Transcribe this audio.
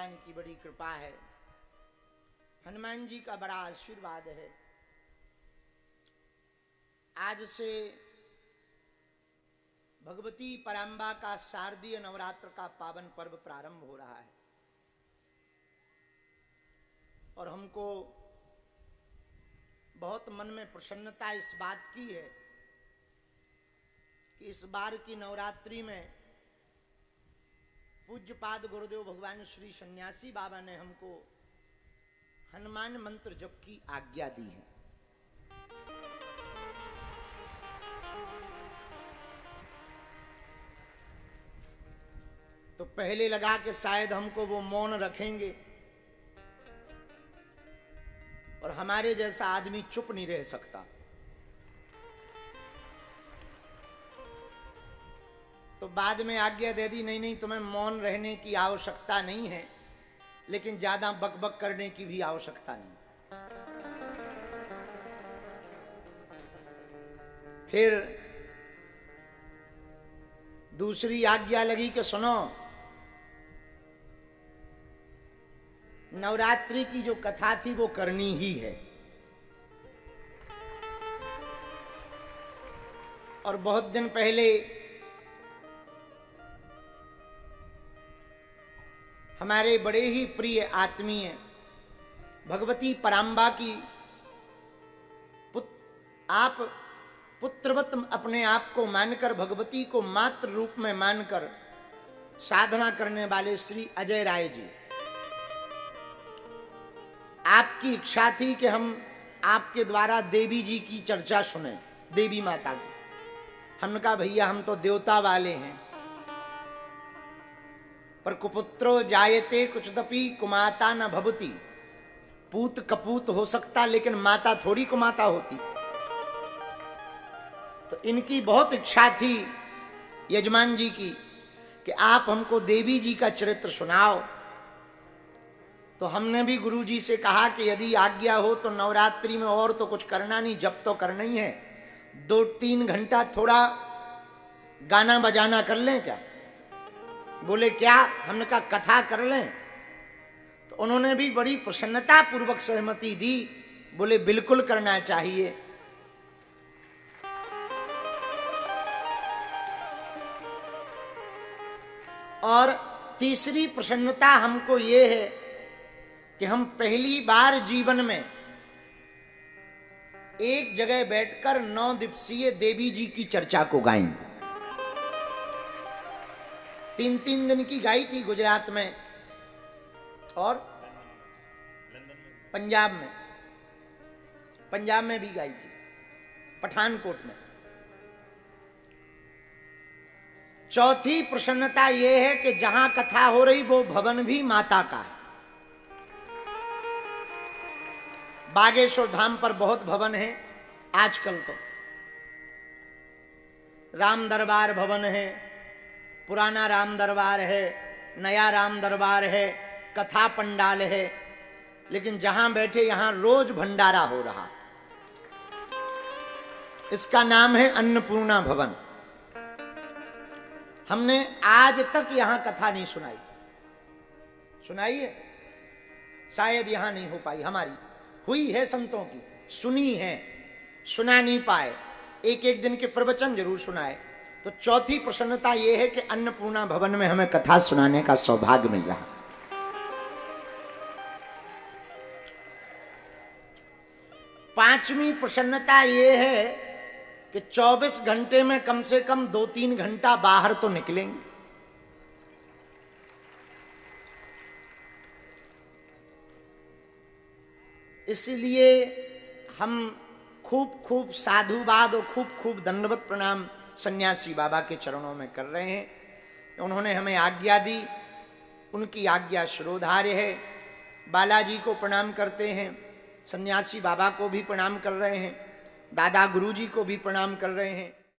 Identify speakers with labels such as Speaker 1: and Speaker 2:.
Speaker 1: भगवान की बड़ी कृपा है, हनुमान जी का बड़ा आशीर्वाद है। आज से भगवती पराम्बा का शारदीय नवरात्र का पावन पर्व प्रारंभ हो रहा है और हमको बहुत मन में प्रसन्नता इस बात की है कि इस बार की नवरात्रि में पूज्यपाद गुरुदेव भगवान श्री सन्यासी बाबा ने हमको हनुमान मंत्र जप की आज्ञा दी है। तो पहले लगा कि शायद हमको वो मौन रखेंगे और हमारे जैसा आदमी चुप नहीं रह सकता, तो बाद में आज्ञा दे दी, नहीं तुम्हें मौन रहने की आवश्यकता नहीं है, लेकिन ज्यादा बकबक करने की भी आवश्यकता नहीं। फिर दूसरी आज्ञा लगी कि सुनो, नवरात्रि की जो कथा थी वो करनी ही है और बहुत दिन पहले हमारे बड़े ही प्रिय आत्मीय भगवती पराम्बा की आप पुत्रवत अपने आप को मानकर, भगवती को मात्र रूप में मानकर साधना करने वाले श्री अजय राय जी, आपकी इच्छा थी कि हम आपके द्वारा देवी जी की चर्चा सुने, देवी माता की। हमने कहा भैया हम तो देवता वाले हैं, पर कुपुत्रो जायते कुचदपि कुमाता न भवति, पूत कपूत हो सकता लेकिन माता थोड़ी कुमाता होती। तो इनकी बहुत इच्छा थी यजमान जी की कि आप हमको देवी जी का चरित्र सुनाओ। तो हमने भी गुरु जी से कहा कि यदि आज्ञा हो तो नवरात्रि में और तो कुछ करना नहीं, जब तो करना ही है, 2-3 घंटा थोड़ा गाना बजाना कर लें क्या? बोले क्या? हमने कहा कथा कर लें। तो उन्होंने भी बड़ी प्रसन्नता पूर्वक सहमति दी, बोले बिल्कुल करना चाहिए। और तीसरी प्रसन्नता हमको ये है कि हम पहली बार जीवन में एक जगह बैठकर 9 दिवसीय देवी जी की चर्चा को गाएंगे। 3-3 दिन की गाई थी गुजरात में और पंजाब में भी गाई थी, पठानकोट में। चौथी प्रसन्नता यह है कि जहां कथा हो रही वो भवन भी माता का है। बागेश्वर धाम पर बहुत भवन है आजकल, तो राम दरबार भवन है, पुराना राम दरबार है, नया राम दरबार है, कथा पंडाल है, लेकिन जहां बैठे यहां रोज भंडारा हो रहा। इसका नाम है अन्नपूर्णा भवन। हमने आज तक यहां कथा नहीं सुनाई है, शायद यहां नहीं हो पाई, हमारी हुई है संतों की, सुनी है, सुना नहीं पाए, एक दिन के प्रवचन जरूर सुनाए। तो चौथी प्रसन्नता यह है कि अन्नपूर्णा भवन में हमें कथा सुनाने का सौभाग्य मिल रहा। पांचवी प्रसन्नता यह है कि 24 घंटे में कम से कम 2-3 घंटा बाहर तो निकलेंगे। इसलिए हम खूब साधुवाद और खूब दंडवत प्रणाम सन्यासी बाबा के चरणों में कर रहे हैं। उन्होंने हमें आज्ञा दी, उनकी आज्ञा शिरोधार्य है। बालाजी को प्रणाम करते हैं, सन्यासी बाबा को भी प्रणाम कर रहे हैं, दादा गुरु जी को भी प्रणाम कर रहे हैं।